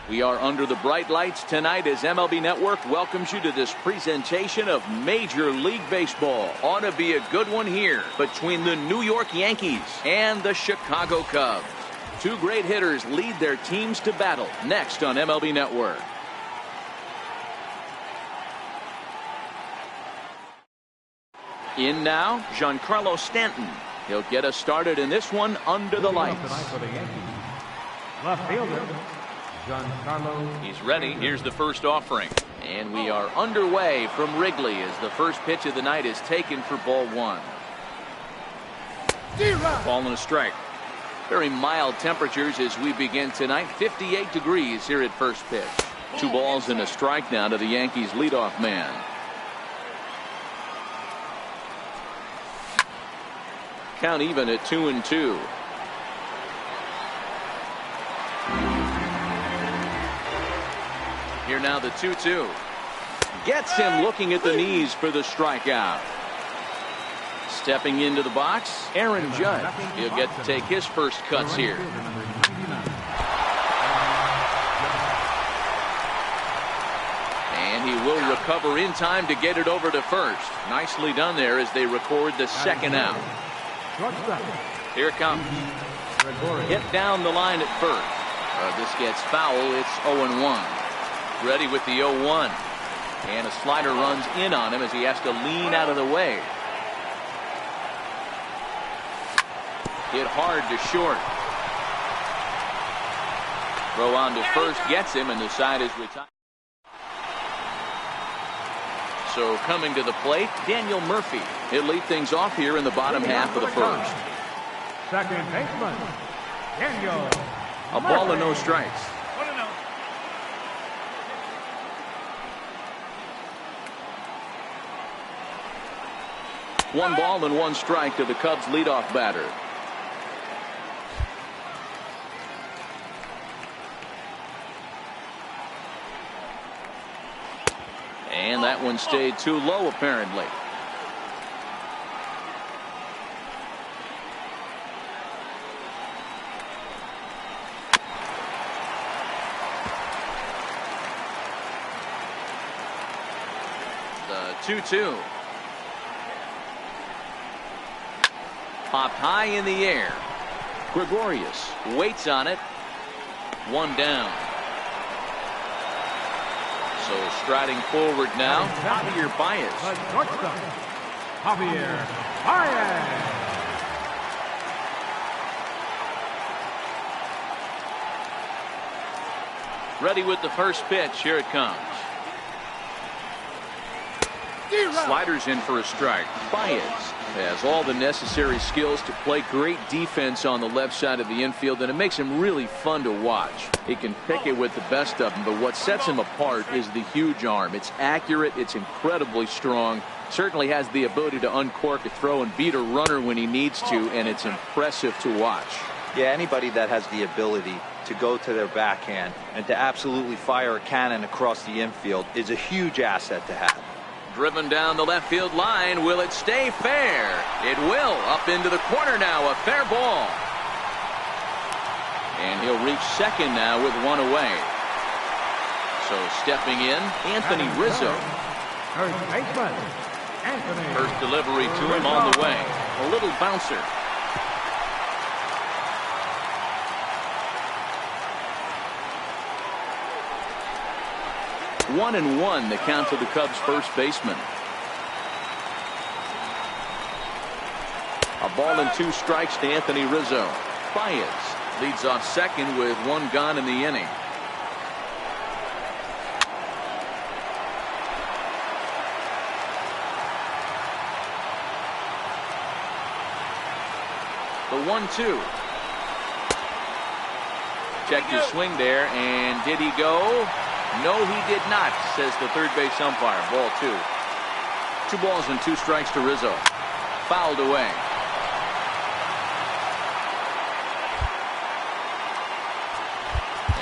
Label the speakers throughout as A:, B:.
A: We are under the bright lights tonight as MLB Network welcomes you to this presentation of Major League Baseball. Ought to be a good one here between the New York Yankees and the Chicago Cubs. Two great hitters lead their teams to battle next on MLB Network. In now, Giancarlo Stanton. He'll get us started in this one under the lights.
B: Left fielder, Giancarlo.
A: He's ready. Here's the first offering. And we are underway from Wrigley as the first pitch of the night is taken for ball one. Ball and a strike. Very mild temperatures as we begin tonight. 58 degrees here at first pitch. 2 balls and a strike now to the Yankees leadoff man. Count even at 2-2. Here now the 2-2. Gets him looking at the knees for the strikeout. Stepping into the box, Aaron Judge. He'll get to take his first cuts here. And he will recover in time to get it over to first. Nicely done there as they record the second out. Here it comes. Hit down the line at first. This gets foul. It's 0-1. Ready with the 0-1. And a slider runs in on him as he has to lean out of the way. Hit hard to short. Throw on to first gets him, and the side is retired. So coming to the plate, Daniel Murphy. He'll lead things off here in the bottom half of the first.
B: Second baseman, Daniel.
A: A ball and no strikes. 1 ball and 1 strike to the Cubs leadoff batter. And that one stayed too low apparently. The 2-2. Popped high in the air. Gregorius waits on it. 1 down. So striding forward now, Javier Baez.
B: Javier Baez.
A: Ready with the first pitch. Here it comes. Sliders in for a strike. Baez has all the necessary skills to play great defense on the left side of the infield, and it makes him really fun to watch. He can pick it with the best of them, but what sets him apart is the huge arm. It's accurate, it's incredibly strong, certainly has the ability to uncork a throw and beat a runner when he needs to, and it's impressive to watch.
C: Yeah, anybody that has the ability to go to their backhand and to absolutely fire a cannon across the infield is a huge asset to have.
A: Driven down the left field line. Will it stay fair? It will. Up into the corner now. A fair ball. And he'll reach second now with 1 away. So stepping in, Anthony Rizzo.
B: First baseman, Anthony.
A: First delivery to him on the way. A little bouncer. One and 1 the count to the Cubs first baseman. A ball and 2 strikes to Anthony Rizzo. Baez leads off second with 1 gone in the inning. The 1-2. Checked his swing there, and did he go? No, he did not, says the third base umpire. Ball 2. 2 balls and 2 strikes to Rizzo. Fouled away.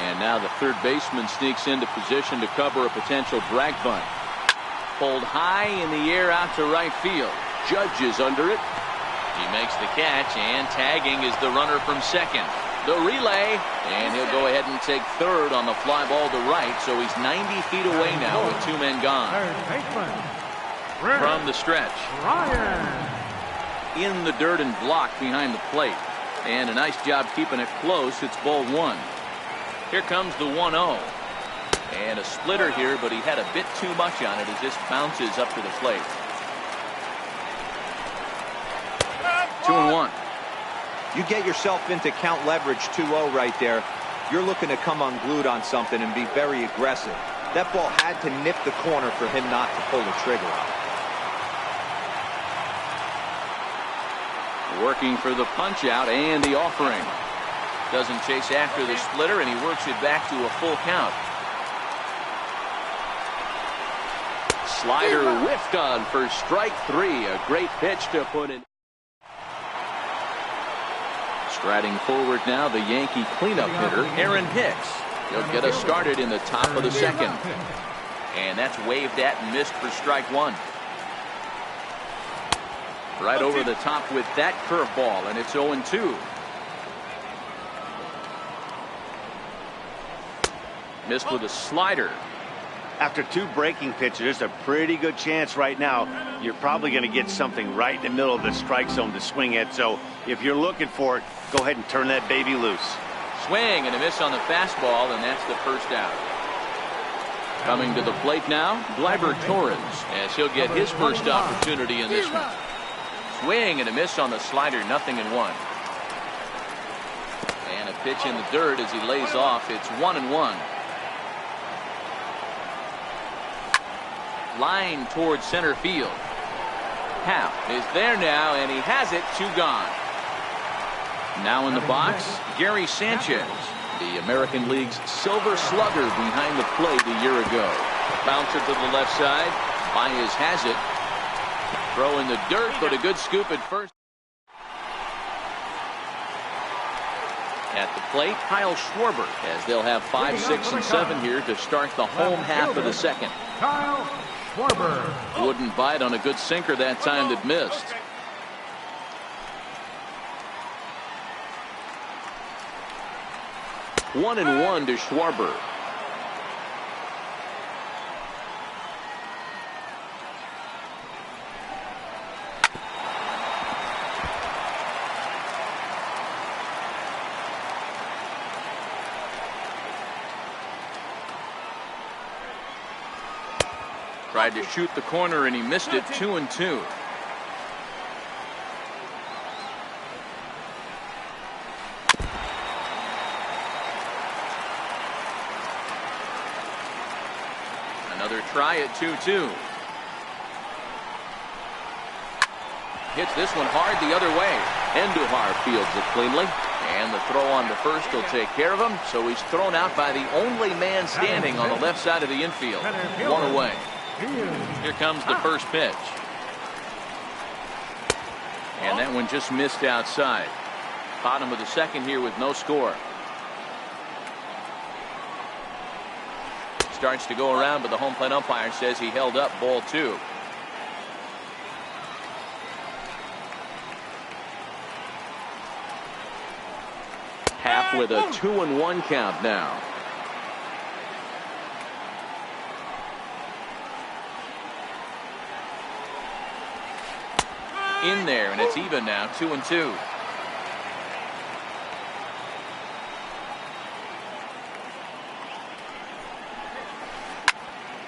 A: And now the third baseman sneaks into position to cover a potential drag bunt. Pulled high in the air out to right field. Judge is under it. He makes the catch, and tagging is the runner from second. The relay, and he'll go ahead and take third on the fly ball to right, so he's 90 feet away now with 2 men gone. From the stretch. In the dirt and blocked behind the plate. And a nice job keeping it close. It's ball 1. Here comes the 1-0. And a splitter here, but he had a bit too much on it as this bounces up to the plate. 2-1.
C: You get yourself into count leverage 2-0 right there. You're looking to come unglued on something and be very aggressive. That ball had to nip the corner for him not to pull the trigger out.
A: Working for the punch out and the offering. Doesn't chase after the splitter, and he works it back to a full count. Slider whiffed on for strike 3. A great pitch to put in. Striding forward now, the Yankee cleanup hitter, Aaron Hicks. He'll get us started in the top of the second. And that's waved at and missed for strike 1. Right over the top with that curveball, and it's 0-2. Missed with a slider.
D: After 2 breaking pitches, there's a pretty good chance right now you're probably going to get something right in the middle of the strike zone to swing at. So if you're looking for it, go ahead and turn that baby loose.
A: Swing and a miss on the fastball, and that's the first out. Coming to the plate now, Gleyber Torres, as he'll get his first opportunity in this one. Swing and a miss on the slider, 0-1. And a pitch in the dirt as he lays off. It's 1-1. Line towards center field. Happ is there now, and he has it. 2 gone. Now in the box, Gary Sanchez, the American League's Silver Slugger behind the plate a year ago. Bouncer to the left side. Baez has it. Throw in the dirt, but a good scoop at first. At the plate, Kyle Schwarber, as they'll have 5, 6, and 7 here to start the home half of the second.
B: Kyle Schwarber.
A: Wouldn't bite on a good sinker that time that missed. One and 1 to Schwarber. Tried to shoot the corner and he missed it. 2-2. Another try at 2-2. Hits this one hard the other way. Andujar fields it cleanly. And the throw on to first will take care of him. So he's thrown out by the only man standing on the left side of the infield. 1 away. Here comes the first pitch. And that one just missed outside. Bottom of the second here with no score. Starts to go around, but the home plate umpire says he held up. Ball 2. Happ with a 2-1 count now. In there, and it's even now. 2-2.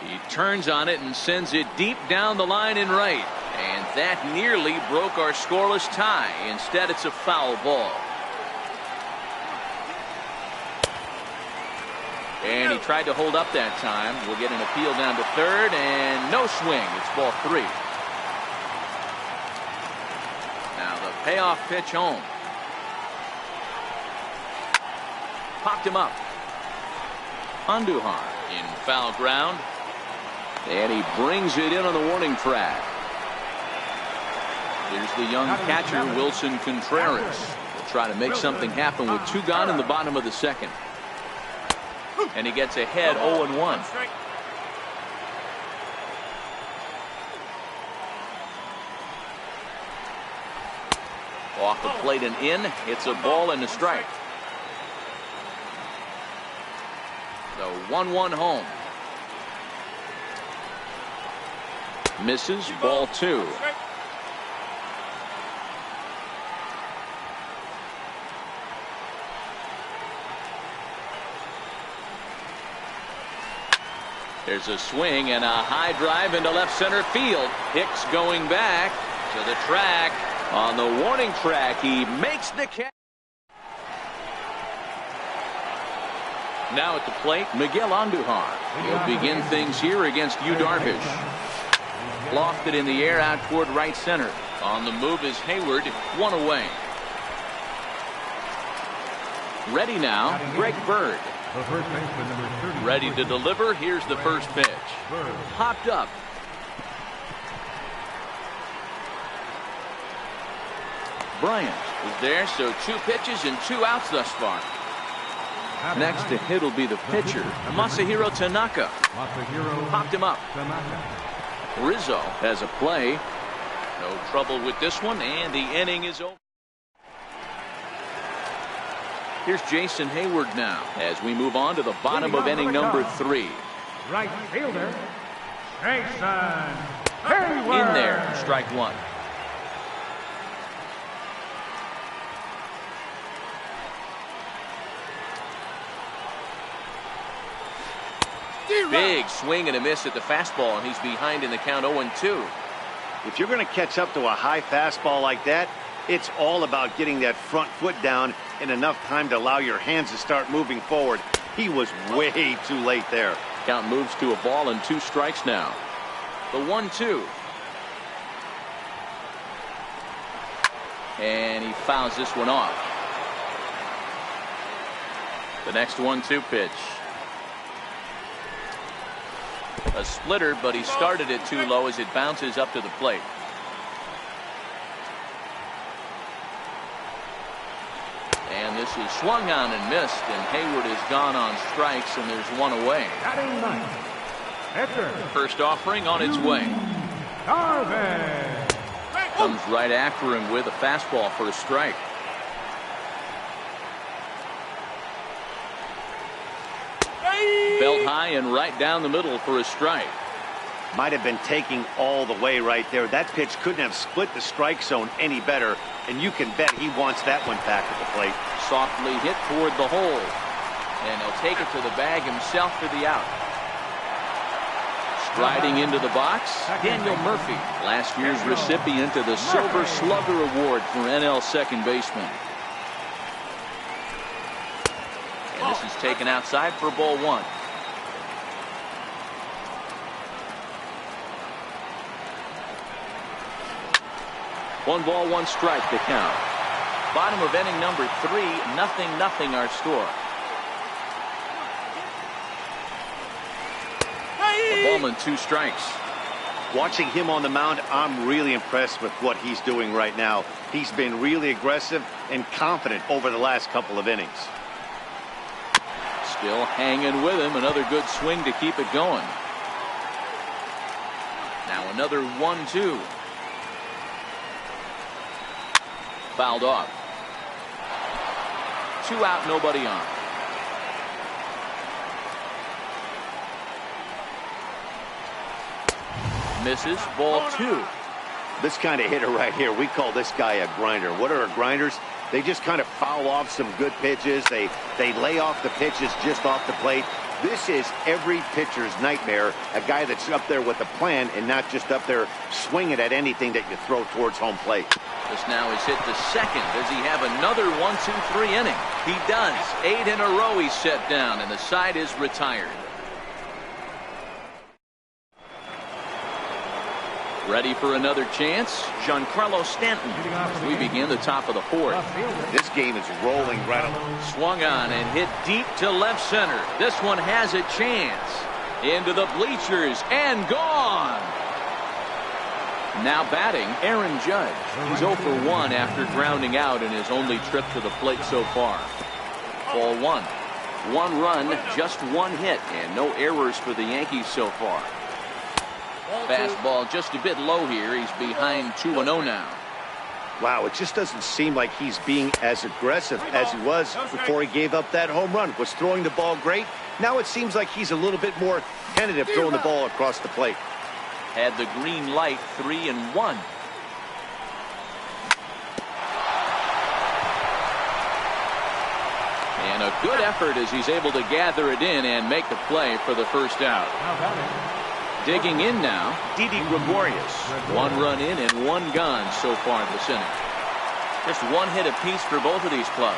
A: He turns on it and sends it deep down the line in right. And that nearly broke our scoreless tie. Instead, it's a foul ball. And he tried to hold up that time. We'll get an appeal down to third, and no swing. It's ball 3. Now the payoff pitch home. Popped him up. Andujar in foul ground. And he brings it in on the warning track. Here's the young catcher, Wilson Contreras. Will try to make something happen with 2 gone in the bottom of the second. And he gets ahead 0-1. Off the plate and in. It's a ball and a strike. So 1-1 home. Misses, ball 2. There's a swing and a high drive into left center field. Hicks going back to the track. On the warning track, he makes the catch. Now at the plate, Miguel Andujar. He'll begin things here against Yu Darvish. Lofted in the air out toward right center. On the move is Hayward, 1 away. Ready now, Greg Bird. Ready to deliver. Here's the first pitch. Popped up. Bryant is there, so 2 pitches and 2 outs thus far. Next to hit will be the pitcher, Masahiro Tanaka. Popped him up. Rizzo has a play. No trouble with this one, and the inning is over. Here's Jason Hayward now as we move on to the bottom of inning number 3.
B: Right fielder, Jason Hayward.
A: In there, strike 1. Big swing and a miss at the fastball, and he's behind in the count 0-2.
D: If you're going to catch up to a high fastball like that, it's all about getting that front foot down in enough time to allow your hands to start moving forward. He was way too late there.
A: Count moves to a ball and 2 strikes now. The 1-2. And he fouls this one off. The next 1-2 pitch. A splitter, but he started it too low as it bounces up to the plate. And this is swung on and missed, and Hayward is gone on strikes, and there's 1 away. First offering on its way. Comes right after him with a fastball for a strike. Belt high and right down the middle for a strike.
D: Might have been taking all the way right there. That pitch couldn't have split the strike zone any better, and you can bet he wants that one back at the plate.
A: Softly hit toward the hole, and he'll take it to the bag himself for the out. Striding into the box, Daniel Murphy, last year's recipient of the Silver Slugger Award for NL second baseman. And this is taken outside for ball 1. One ball, 1 strike to count. Bottom of inning number 3, 0-0 our score. A ball and 2 strikes.
D: Watching him on the mound, I'm really impressed with what he's doing right now. He's been really aggressive and confident over the last couple of innings.
A: Still hanging with him. Another good swing to keep it going. Now another 1-2. Fouled off. 2 out, nobody on. Misses, ball 2.
D: This kind of hitter right here, we call this guy a grinder. What are grinders? They just kind of foul off some good pitches. They lay off the pitches just off the plate. This is every pitcher's nightmare, a guy that's up there with a plan and not just up there swinging at anything that you throw towards home plate.
A: This now is hit the second. Does he have another 1-2-3 inning? He does. 8 in a row he's set down, and the side is retired. Ready for another chance? Giancarlo Stanton. We begin the top of the 4th.
D: This game is rolling right along.
A: Swung on and hit deep to left center. This one has a chance. Into the bleachers and gone. Now batting, Aaron Judge. He's 0 for 1 after grounding out in his only trip to the plate so far. Ball 1. 1 run, just 1 hit, and no errors for the Yankees so far. Fastball just a bit low here. He's behind 2-0 now.
D: Wow, it just doesn't seem like he's being as aggressive as he was before he gave up that home run. Was throwing the ball great. Now it seems like he's a little bit more tentative throwing the ball across the plate.
A: Had the green light, 3-1. And a good effort as he's able to gather it in and make the play for the first out. Digging in now, Gregorius. 1 run in and 1 gone so far this inning. Just 1 hit apiece for both of these clubs.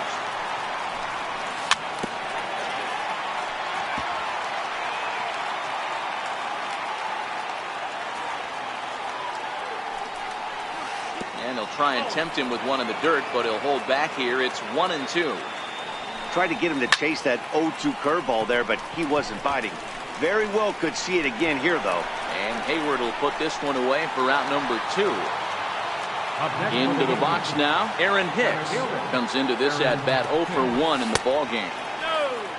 A: And he'll try and tempt him with one in the dirt, but he'll hold back here. It's 1-2.
D: Tried to get him to chase that 0-2 curveball there, but he wasn't biting. Very well could see it again here, though.
A: And Hayward will put this one away for out number 2. Into the box now, Aaron Hicks comes into this at-bat 0 for 1 in the ball game.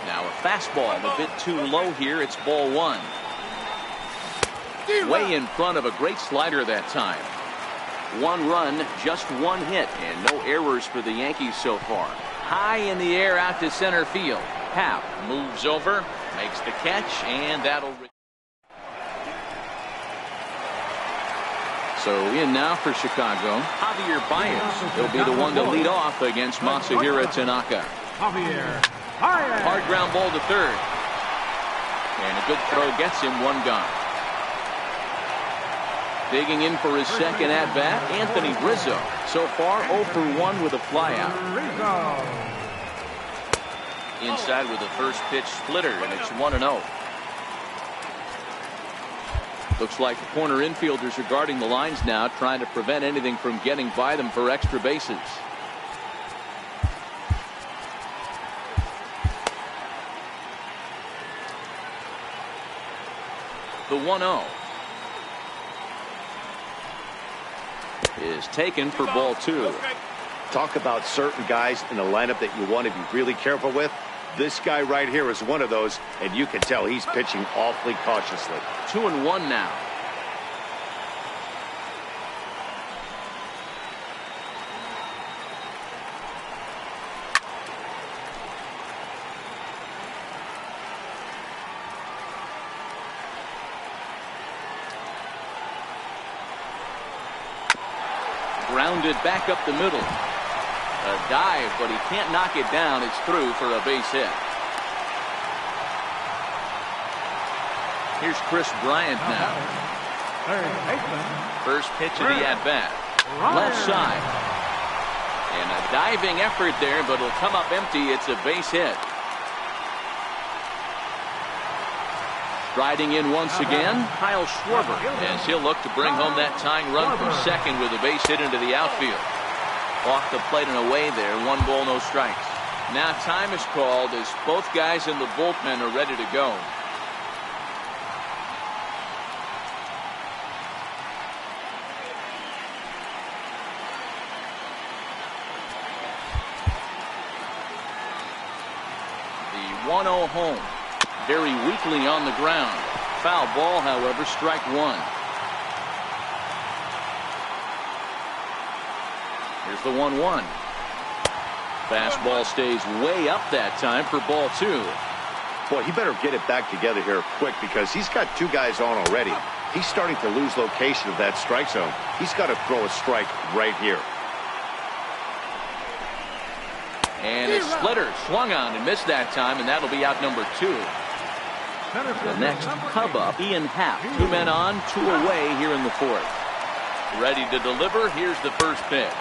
A: Now a fastball a bit too low here. It's ball 1. Way in front of a great slider that time. 1 run, just 1 hit, and no errors for the Yankees so far. High in the air out to center field. Happ moves over, makes the catch, and that'll... So in now for Chicago, Javier Baez. He'll be the one to lead off against Masahiro Tanaka.
B: Javier Baez.
A: Hard ground ball to third. And a good throw gets him 1 gone. Digging in for his second at-bat, Anthony Rizzo. So far 0 for 1 with a flyout. Inside with the first pitch splitter, and it's 1-0. Looks like the corner infielders are guarding the lines now, trying to prevent anything from getting by them for extra bases. The 1-0 is taken for ball 2.
D: Talk about certain guys in the lineup that you want to be really careful with. This guy right here is one of those, and you can tell he's pitching awfully cautiously.
A: 2-1 now. Grounded back up the middle. A dive, but he can't knock it down. It's through for a base hit. Here's Chris Bryant now. First pitch of the at-bat. Left side. And a diving effort there, but it'll come up empty. It's a base hit. Riding in once again, Kyle Schwarber, as he'll look to bring home that tying run from second with a base hit into the outfield. Off the plate and away there, 1 ball, no strikes. Now time is called as both guys in the bullpen are ready to go. The 1-0 home. Very weakly on the ground. Foul ball, however, strike 1. Here's the 1-1. Fastball stays way up that time for ball 2.
D: Boy, he better get it back together here quick because he's got 2 guys on already. He's starting to lose location of that strike zone. He's got to throw a strike right here.
A: And a splitter swung on and missed that time, and that'll be out number 2. The next Cub up, Ian Happ. 2 men on, 2 away here in the 4th. Ready to deliver. Here's the first pitch.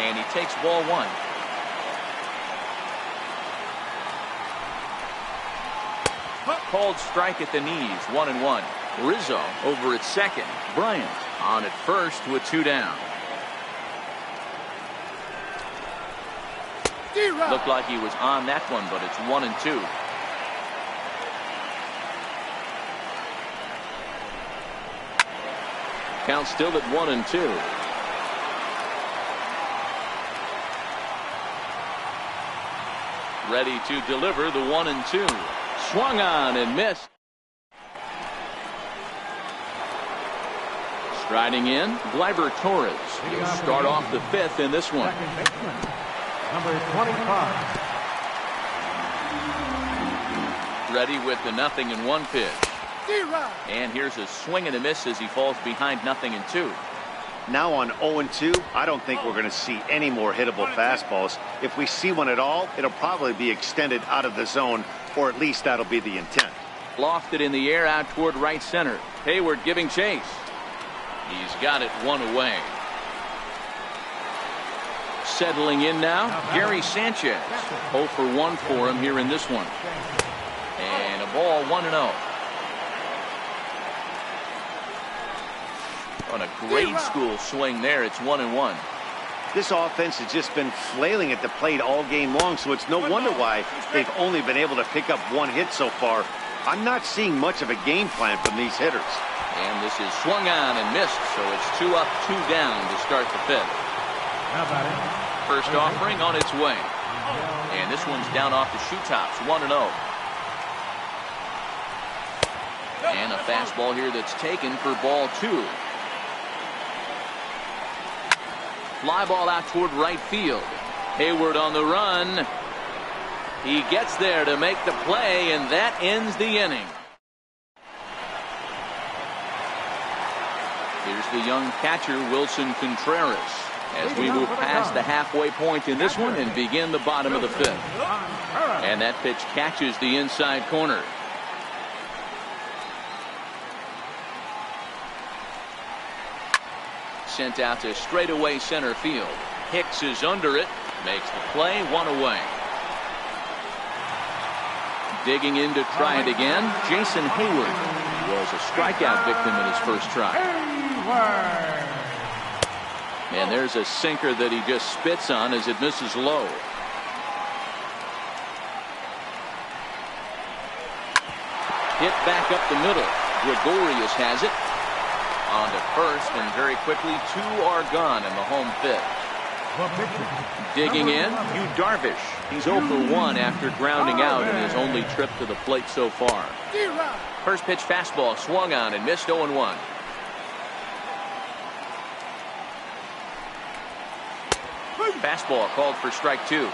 A: And he takes ball 1. Called strike at the knees, 1-1. Rizzo over at second. Bryant on at first with 2 down. Looked like he was on that one, but it's 1-2. Count still at 1-2. Ready to deliver the 1-2. Swung on and missed. Riding in, Gleyber Torres. He'll start off the fifth in this one.
B: Second baseman, number 25.
A: Ready with the 0-1 pitch. And here's a swing and a miss as he falls behind 0-2.
D: Now on 0-2, I don't think we're going to see any more hittable fastballs. If we see one at all, it'll probably be extended out of the zone, or at least that'll be the intent.
A: Lofted in the air out toward right center. Hayward giving chase. He's got it one away. Settling in now, Gary Sanchez. 0 for 1 for him here in this one. And a ball 1-0. On a grade school swing there, it's 1-1.
D: This offense has just been flailing at the plate all game long, so it's no wonder why they've only been able to pick up one hit so far. I'm not seeing much of a game plan from these hitters.
A: And this is swung on and missed, so it's 2 up, 2 down to start the fifth.
B: How about it?
A: First offering on its way. And this one's down off the shoe tops, 1-0. And a fastball here that's taken for ball 2. Fly ball out toward right field. Hayward on the run. He gets there to make the play, and that ends the inning. Here's the young catcher, Wilson Contreras, as we move past the halfway point in this one and begin the bottom of the fifth. And that pitch catches the inside corner. Sent out to straightaway center field. Hicks is under it, makes the play, 1 away. Digging in to try it again, Jason Hayward was a strikeout victim in his first try. And there's a sinker that he just spits on as it misses low. Hit back up the middle. Gregorius has it. On to first, and very quickly 2 are gone in the home fifth. Digging in, Yu Darvish. He's 0 for 1 after grounding out in his only trip to the plate so far. First pitch fastball swung on and missed, 0-1. Fastball called for strike 2.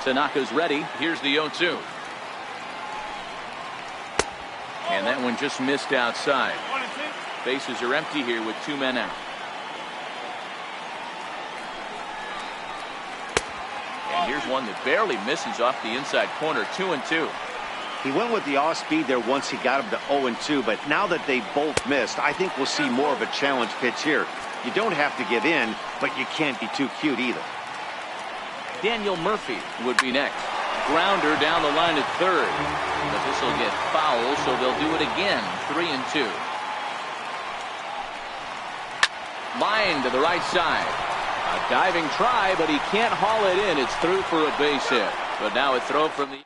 A: Tanaka's ready. Here's the 0-2. And that one just missed outside. Bases are empty here with 2 men out. And here's one that barely misses off the inside corner, 2-2.
D: He went with the off speed there once he got him to 0-2, but now that they both missed, I think we'll see more of a challenge pitch here. You don't have to give in, but you can't be too cute either.
A: Daniel Murphy would be next. Grounder down the line at third. But this will get foul, so they'll do it again. 3-2. Line to the right side. A diving try, but he can't haul it in. It's through for a base hit. But now a throw from the...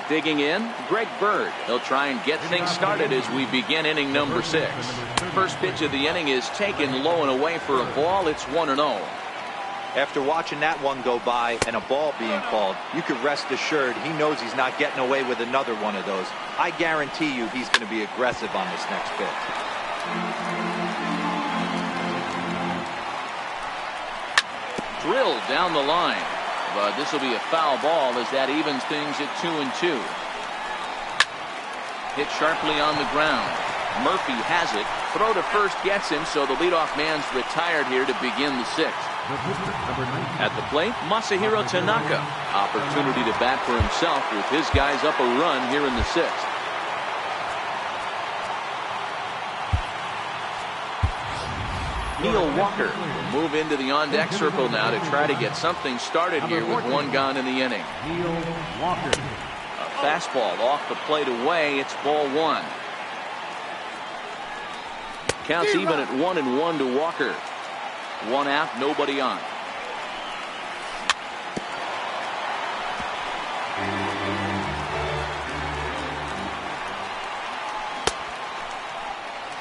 A: Digging in, Greg Bird. He'll try and get things started as we begin inning number 6. First pitch of the inning is taken low and away for a ball. It's 1-0.
C: After watching that one go by and a ball being called, you could rest assured he knows he's not getting away with another one of those. I guarantee you he's going to be aggressive on this next pitch.
A: Drilled down the line. But this will be a foul ball as that evens things at 2-2. Hit sharply on the ground. Murphy has it. Throw to first gets him, so the leadoff man's retired here to begin the 6th. At the plate, Masahiro Tanaka. Opportunity to bat for himself with his guys up a run here in the 6th. Neil Walker will move into the on-deck circle now to try to get something started here with 1 gone in the inning.
B: Neil Walker.
A: A fastball off the plate away. It's ball 1. Counts even at 1-1 to Walker. 1 out, nobody on.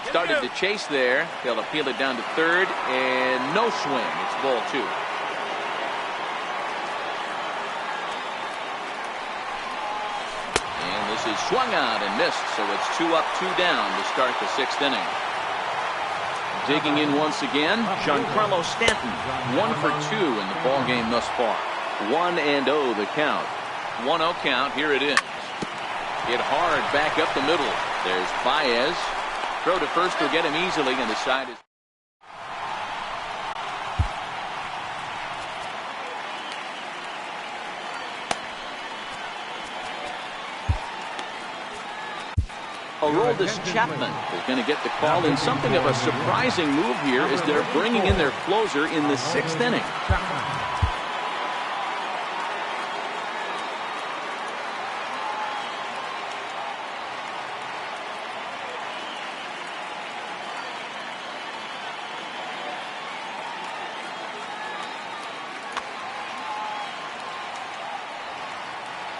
A: Started to chase there. They'll appeal it down to third, and no swing. It's ball 2. And this is swung out and missed, so it's 2 up, 2 down to start the 6th inning. Digging in once again, Giancarlo Stanton, 1 for 2 in the ball game thus far. 1-0 the count. 1-0 count. Here it is. Hit hard back up the middle. There's Baez. Throw to first will get him easily, and the side is. Aroldis Chapman is going to get the call, and something of a surprising move here is they're bringing in their closer in the 6th inning.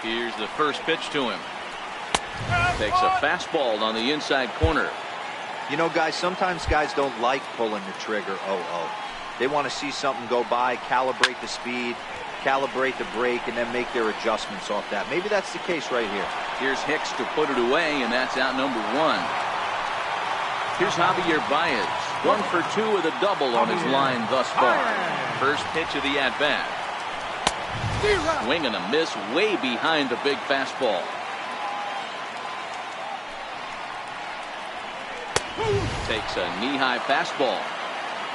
A: Here's the first pitch to him. Takes a fastball on the inside corner.
C: You know, guys, sometimes guys don't like pulling the trigger. They want to see something go by, calibrate the speed, calibrate the brake, and then make their adjustments off that. Maybe that's the case right here.
A: Here's Hicks to put it away, and that's out number 1. Here's Javier Baez, 1 for 2 with a double on his line thus far. First pitch of the at-bat. Swing and a miss way behind the big fastball. Takes a knee-high fastball.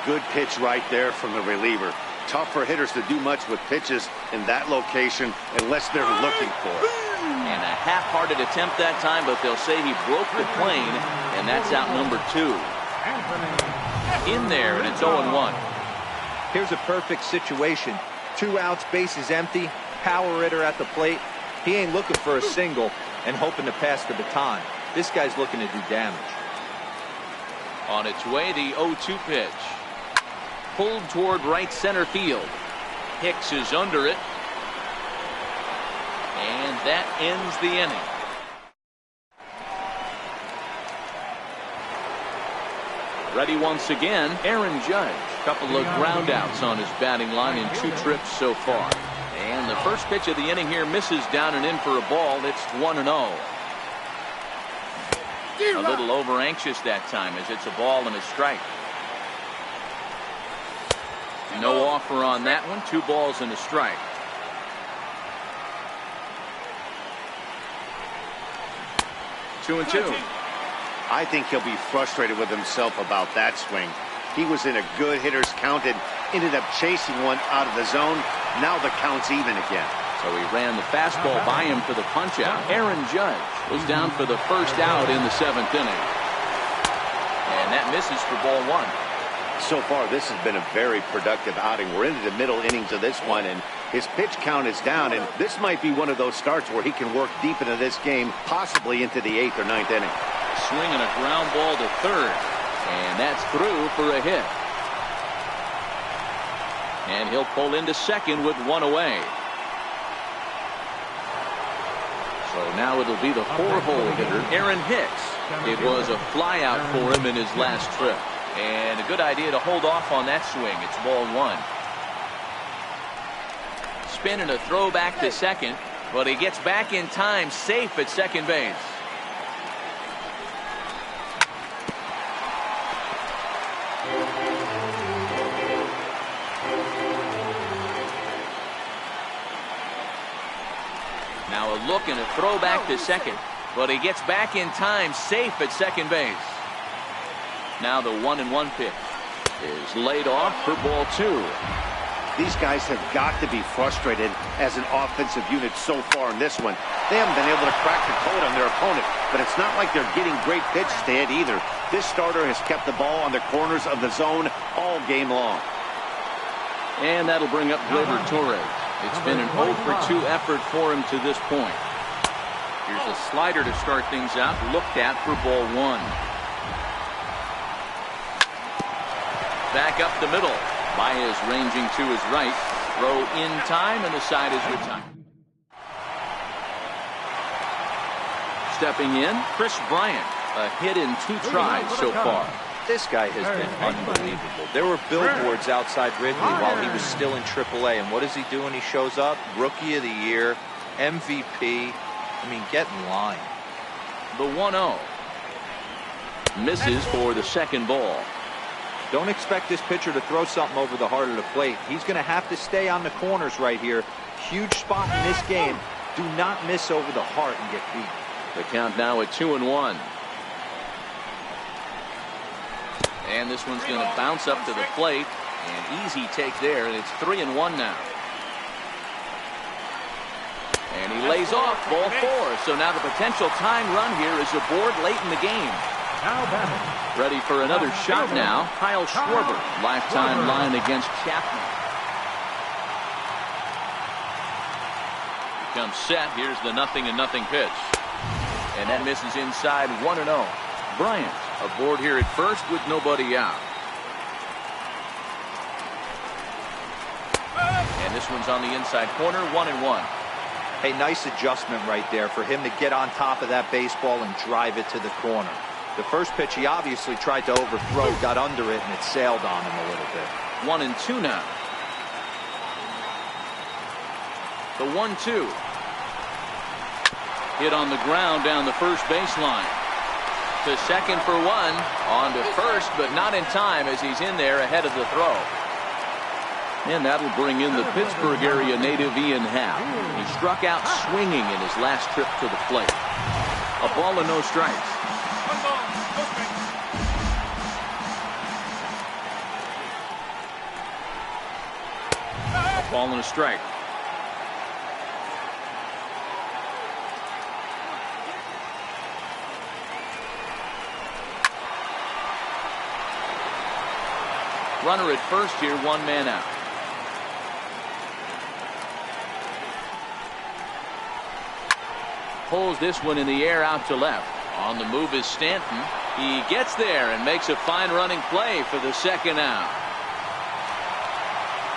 D: Good pitch right there from the reliever. Tough for hitters to do much with pitches in that location unless they're looking for it.
A: And a half-hearted attempt that time, but they'll say he broke the plane, and that's out number 2. In there, and it's 0-1.
C: Here's a perfect situation. 2 outs, bases empty, power hitter at the plate. He ain't looking for a single and hoping to pass the baton. This guy's looking to do damage.
A: On its way, the 0-2 pitch. Pulled toward right center field. Hicks is under it. And that ends the inning. Ready once again, Aaron Judge. Couple of ground outs on his batting line in 2 trips so far. And the first pitch of the inning here misses down and in for a ball. It's 1-0. A little over anxious that time as it's a ball and a strike. No offer on that one. 2 balls and a strike. Two and two.
D: I think he'll be frustrated with himself about that swing. He was in a good hitter's count and ended up chasing one out of the zone. Now the count's even again.
A: So he ran the fastball by him for the punch-out. Aaron Judge was down for the first out in the 7th inning. And that misses for ball 1.
D: So far, this has been a very productive outing. We're into the middle innings of this one, and his pitch count is down, and this might be one of those starts where he can work deep into this game, possibly into the 8th or 9th inning.
A: Swing and a ground ball to third. And that's through for a hit. And he'll pull into second with 1 away. So now it'll be the 4-hole hitter, Aaron Hicks. It was a fly out for him in his last trip. And a good idea to hold off on that swing. It's ball 1. Spin and a throw back to second, but he gets back in time, safe at second base. Now a look and a throw back to second, but he gets back in time, safe at second base. Now the 1-1 pitch is laid off for ball 2.
D: These guys have got to be frustrated as an offensive unit so far in this one. They haven't been able to crack the code on their opponent, but it's not like they're getting great pitches to hit either. This starter has kept the ball on the corners of the zone all game long.
A: And that'll bring up Gleyber Torres. It's been an 0 for 2 effort for him to this point. Here's a slider to start things out, looked at for ball 1. Back up the middle. Baez ranging to his right. Throw in time, and the side is retired. Stepping in, Chris Bryant. A hit in 2 tries so far.
C: This guy has been unbelievable. There were billboards outside Wrigley while he was still in AAA, and what does he do when he shows up? Rookie of the Year, MVP. I mean, get in line.
A: The 1-0. Misses for the second ball.
C: Don't expect this pitcher to throw something over the heart of the plate. He's going to have to stay on the corners right here. Huge spot in this game. Do not miss over the heart and get beat.
A: The count now at 2-1. And this one's going to bounce up to the plate. An easy take there, and it's 3-1 now. And he lays off ball 4. So now the potential tying run here is aboard late in the game. Ready for another shot now. Kyle Schwarber, lifetime line against Chapman. Becomes set. Here's the 0-0 pitch. And that misses inside 1-0. Bryant aboard here at first with nobody out. And this one's on the inside corner, 1-1.
C: Hey, nice adjustment right there for him to get on top of that baseball and drive it to the corner. The first pitch he obviously tried to overthrow, got under it, and it sailed on him a little bit.
A: 1-2 now. The 1-2. Hit on the ground down the first baseline. To second for 1. On to first, but not in time as he's in there ahead of the throw. And that'll bring in the Pittsburgh area native Ian Happ. He struck out swinging in his last trip to the plate. A ball and no strikes. A ball and a strike. Runner at first here, 1 man out. Pulls this one in the air out to left. On the move is Stanton. He gets there and makes a fine running play for the second out.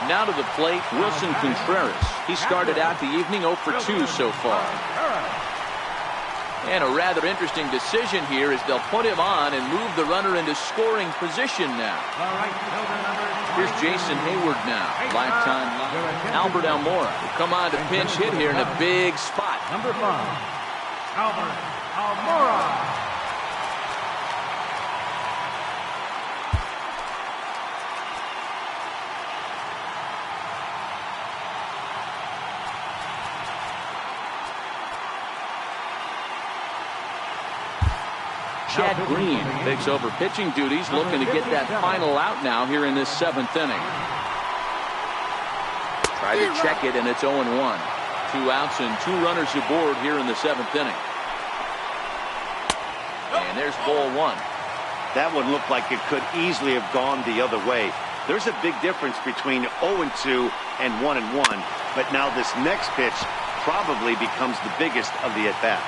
A: Now to the plate, Wilson Contreras. He started out the evening 0 for 2 so far. And a rather interesting decision here as they'll put him on and move the runner into scoring position now. Here's Jason Hayward now. Lifetime Albert Almora will come on to pinch hit here in a big spot.
B: Number 5, Albert Almora.
A: Chad Green takes over pitching duties, looking to get that final out now here in this 7th inning. Try to check it, and it's 0-1. 2 outs and 2 runners aboard here in the 7th inning. And there's ball 1.
D: That one looked like it could easily have gone the other way. There's a big difference between 0-2 and 1-1, but now this next pitch probably becomes the biggest of the at-bat.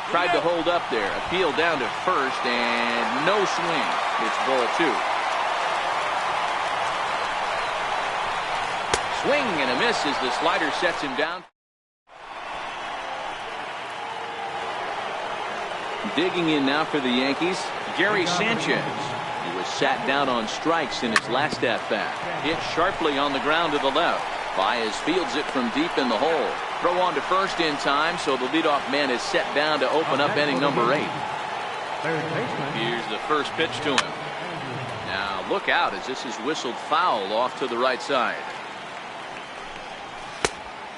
A: Tried to hold up there. Appeal down to first, and no swing. It's ball 2. Swing and a miss as the slider sets him down. Digging in now for the Yankees, Gary Sanchez. He was sat down on strikes in his last at-bat. Hit sharply on the ground to the left. Baez fields it from deep in the hole. Throw on to first in time, so the leadoff man is set down to open up inning number 8. Here's the first pitch to him. Now look out as this is whistled foul off to the right side.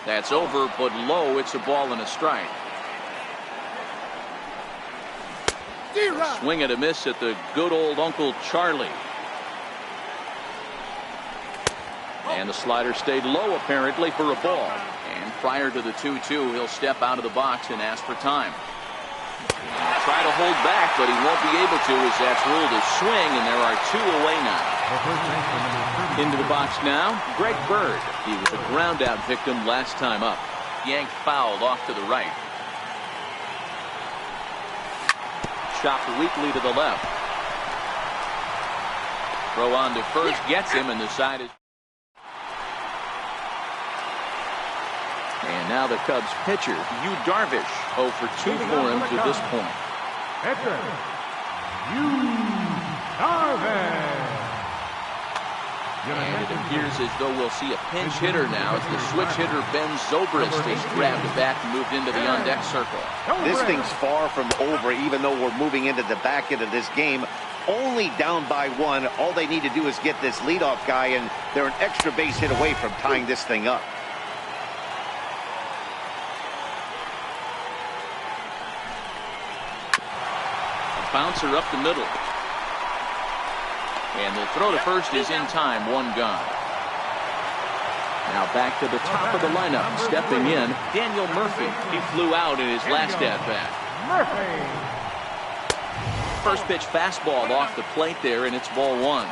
A: That's over, but low. It's a ball and a strike. Swing and a miss at the good old Uncle Charlie. And the slider stayed low apparently for a ball. And prior to the 2-2, he'll step out of the box and ask for time. Try to hold back, but he won't be able to as that's ruled a swing, and there are 2 away now. Into the box now, Greg Bird. He was a ground out victim last time up. Yanked fouled off to the right. Chopped weakly to the left. Throw on to first, gets him, and the side is. And now the Cubs pitcher, Yu Darvish, 0 for 2 for him to this point.
B: Pitcher, Yu Darvish.
A: And it appears as though we'll see a pinch hitter now as the switch hitter Ben Zobrist has grabbed it back and moved into the on-deck circle.
D: This thing's far from over, even though we're moving into the back end of this game. Only down by one. All they need to do is get this leadoff guy, and they're an extra base hit away from tying this thing up.
A: A bouncer up the middle. And the throw to first is in time, one gone. Now back to the top of the lineup. Stepping in, Daniel Murphy. He flew out in his last at-bat.
B: Murphy.
A: First pitch fastball off the plate there, and it's ball one.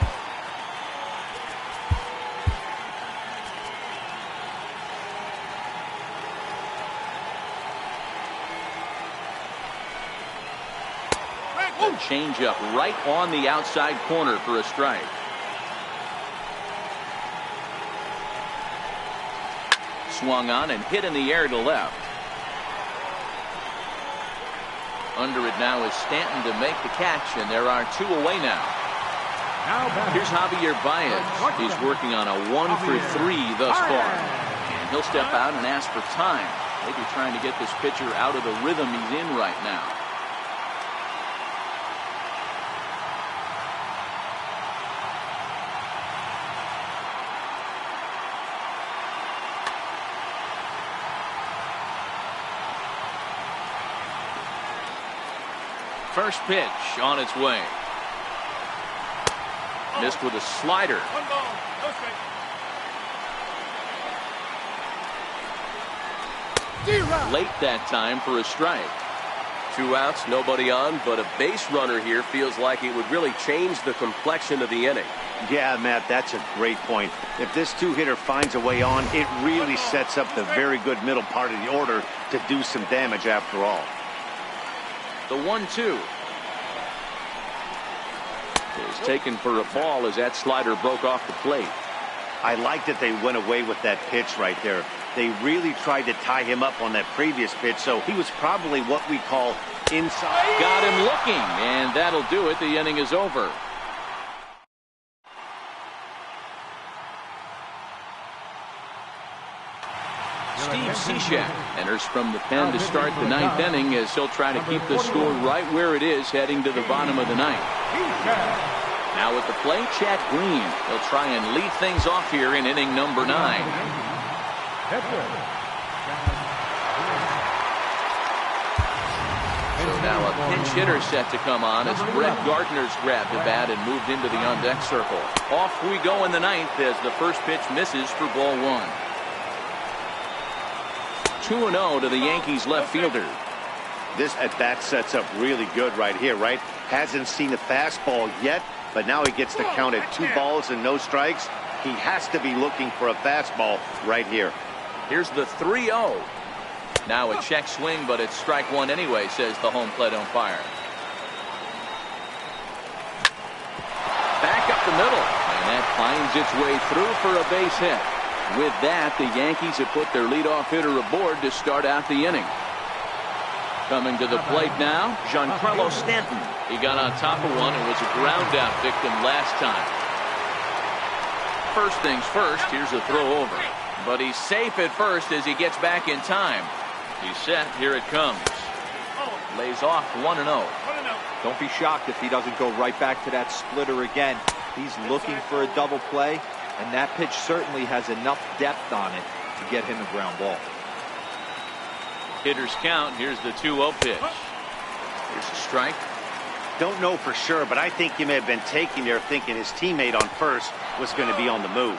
A: The changeup right on the outside corner for a strike. Swung on and hit in the air to left. Under it now is Stanton to make the catch, and there are two away now. Here's Javier Baez. He's working on a 1-for-3 thus far. And he'll step out and ask for time. Maybe trying to get this pitcher out of the rhythm he's in right now. First pitch on its way. Missed with a slider. Late that time for a strike.
E: 2 outs, nobody on, but a base runner here feels like it would really change the complexion of the inning.
D: Yeah, Matt, that's a great point. If this two-hitter finds a way on, it really sets up the very good middle part of the order to do some damage after all.
A: The 1-2 is taken for a ball as that slider broke off the plate.
D: I like that they went away with that pitch right there. They really tried to tie him up on that previous pitch, so he was probably what we call inside.
A: Got him looking, and that'll do it. The inning is over. Steve Cishek enters from the pen to start the ninth inning as he'll try to keep the score right where it is heading to the bottom of the ninth. Now at the plate, Chad Green. He'll try and lead things off here in inning number 9. So now a pinch hitter set to come on as Brett Gardner's grabbed the bat and moved into the on-deck circle. Off we go in the ninth as the first pitch misses for ball 1. 2-0 to the Yankees left fielder.
D: This at-bat sets up really good right here, right? Hasn't seen a fastball yet, but now he gets the count at 2 balls and no strikes. He has to be looking for a fastball right here.
A: Here's the 3-0. Now a check swing, but it's strike one anyway, says the home plate umpire. Back up the middle, and that finds its way through for a base hit. With that, the Yankees have put their leadoff hitter aboard to start out the inning. Coming to the plate now, Giancarlo Stanton. He got on top of one and was a ground-out victim last time. First things first, here's a throw over. But he's safe at first as he gets back in time. He's set, here it comes. Lays off 1-0.
C: Don't be shocked if he doesn't go right back to that splitter again. He's looking for a double play. And that pitch certainly has enough depth on it to get him a ground ball.
A: Hitters count. Here's the 2-0 pitch. Here's a strike.
D: Don't know for sure, but I think he may have been taking there thinking his teammate on first was going to be on the move.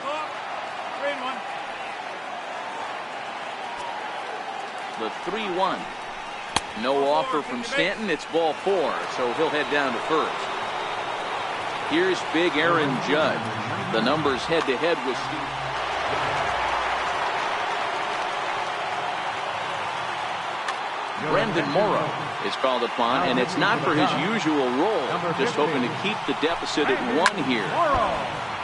A: The 3-1. No offer from Stanton. It's ball 4, so he'll head down to first. Here's big Aaron Judge. The numbers head-to-head with Steve. Brendan Morrow is called upon, and it's not for his usual role. Just hoping to keep the deficit at 1 here.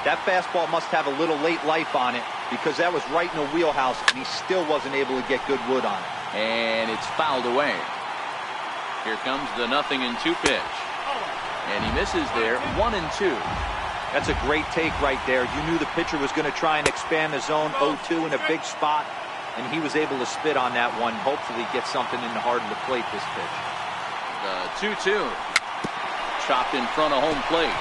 C: That fastball must have a little late life on it because that was right in the wheelhouse, and he still wasn't able to get good wood on it.
A: And it's fouled away. Here comes the 0-2 pitch. And he misses there, 1-2.
C: That's a great take right there. You knew the pitcher was going to try and expand the zone 0-2 in a big spot, and he was able to spit on that one. Hopefully get something in the heart of the plate this pitch.
A: The 2-2. Chopped in front of home plate.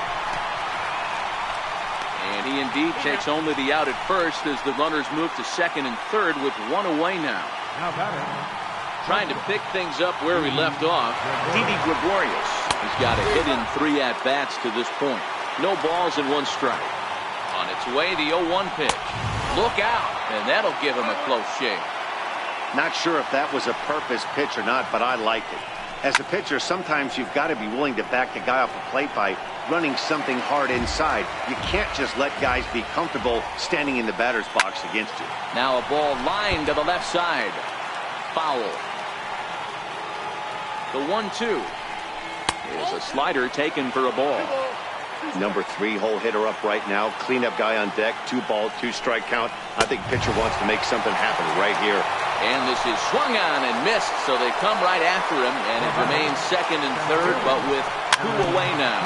A: And he indeed takes only the out at first as the runners move to second and third with one away now. Trying to pick things up where we left off, Didi Gregorius. He's got a hit in 3 at-bats to this point. No balls and 1 strike. On its way, the 0-1 pitch. Look out, and that'll give him a close shave.
D: Not sure if that was a purpose pitch or not, but I liked it. As a pitcher, sometimes you've got to be willing to back the guy off the plate by running something hard inside. You can't just let guys be comfortable standing in the batter's box against you.
A: Now a ball lined to the left side. Foul. The 1-2 is a slider taken for a ball.
D: Number 3 hole hitter up right now. Cleanup guy on deck. 2 ball, 2 strike count. I think pitcher wants to make something happen right here.
A: And this is swung on and missed, so they come right after him, and it remains second and third, but with 2 away now.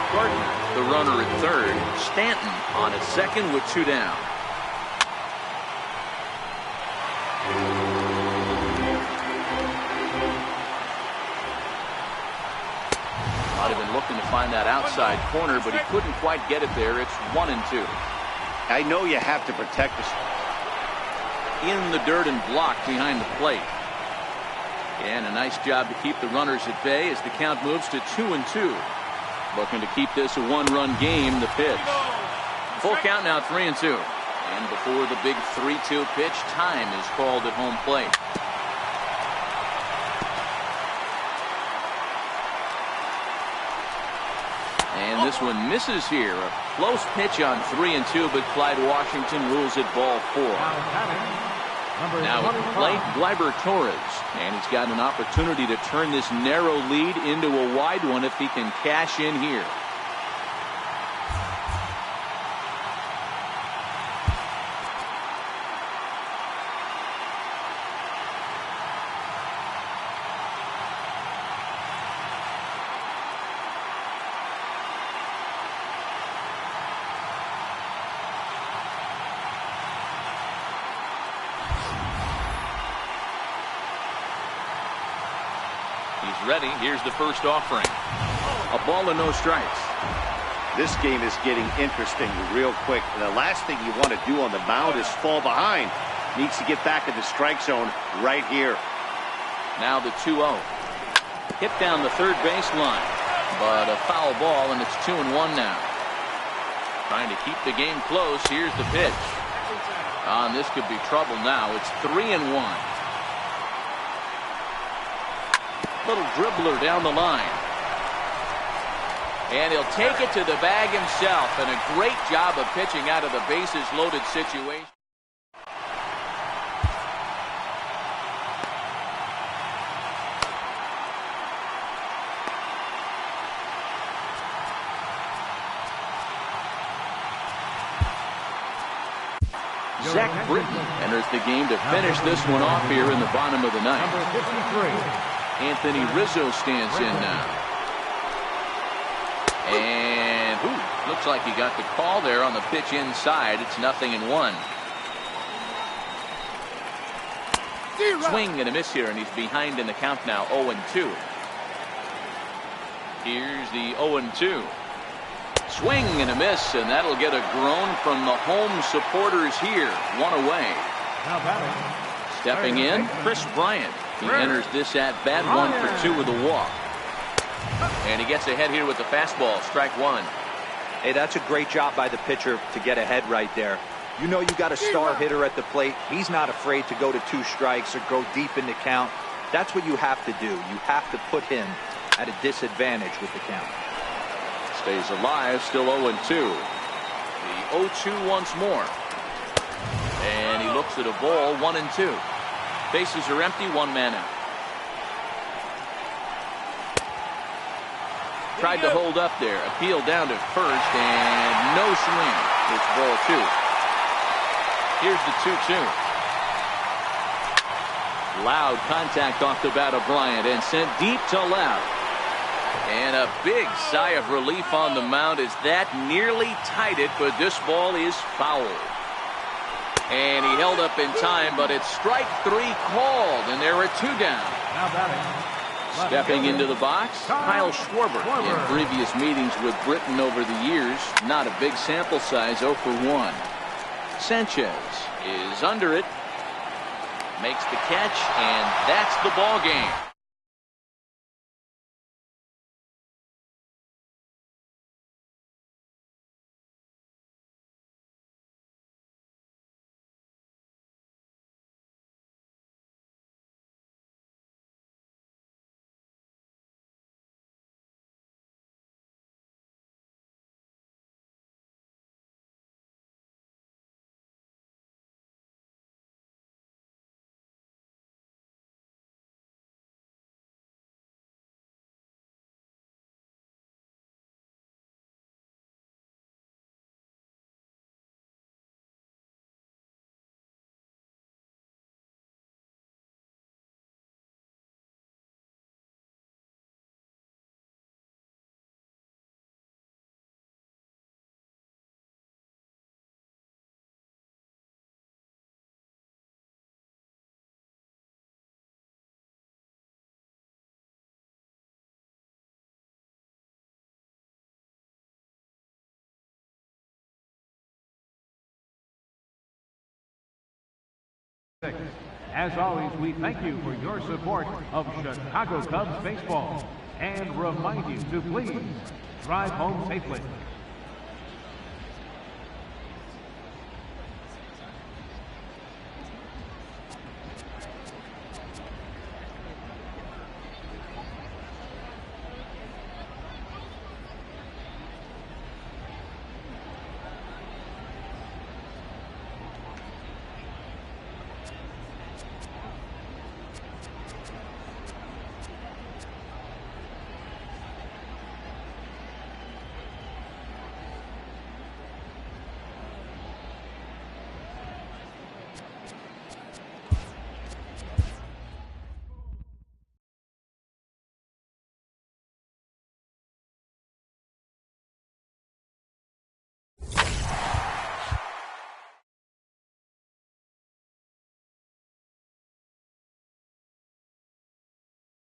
A: Gardner, the runner at third. Stanton on at second with 2 down. Might have been looking to find that outside corner, but he couldn't quite get it there. It's 1-2.
D: I know you have to protect the...
A: In the dirt and blocked behind the plate. And a nice job to keep the runners at bay as the count moves to 2-2. Looking to keep this a 1-run game. The pitch. Full count now, 3-2. And before the big 3-2 pitch, time is called at home plate. And this one misses here. A close pitch on 3-2, but Clyde Washington rules it ball 4. Now at the plate, Gleyber Torres. And he's got an opportunity to turn this narrow lead into a wide one if he can cash in here. He's ready. Here's the first offering. A ball and no strikes.
D: This game is getting interesting real quick. And the last thing you want to do on the mound is fall behind. Needs to get back in the strike zone right here.
A: Now the 2-0. Hit down the third baseline. But a foul ball, and it's 2-1 now. Trying to keep the game close. Here's the pitch. And this could be trouble now. It's 3-1. Little dribbler down the line. And he'll take it to the bag himself. And a great job of pitching out of the bases loaded situation. Zach Britton enters the game to finish this one off here in the bottom of the ninth.
B: Number 53.
A: Anthony Rizzo stands in now. And looks like he got the call there on the pitch inside. It's 0-1. Swing and a miss here, and he's behind in the count now, 0-2. Here's the 0-2. Swing and a miss, and that'll get a groan from the home supporters here. 1 away.
B: Now batting.
A: Stepping in, Chris Bryant. He enters this at bat, 1 for 2 with a walk. And he gets ahead here with the fastball, strike 1.
C: Hey, that's a great job by the pitcher to get ahead right there. You know you got a star hitter at the plate. He's not afraid to go to 2 strikes or go deep in the count. That's what you have to do. You have to put him at a disadvantage with the count.
A: Stays alive, still 0-2. The 0-2 once more. And he looks at a ball, 1-2. Bases are empty, 1 man out. Tried to hold up there. Appeal down to first, and no swing. It's ball 2. Here's the 2-2. Loud contact off the bat of Bryant and sent deep to left. And a big sigh of relief on the mound as that nearly tied it, but this ball is foul. And he held up in time, but it's strike 3 called, and there are 2 down.
B: Now batting.
A: Stepping into the box, Kyle Schwarber. In previous meetings with Britain over the years, not a big sample size, 0 for 1. Sanchez is under it, makes the catch, and that's the ball game.
B: As always, we thank you for your support of Chicago Cubs baseball and remind you to please drive home safely.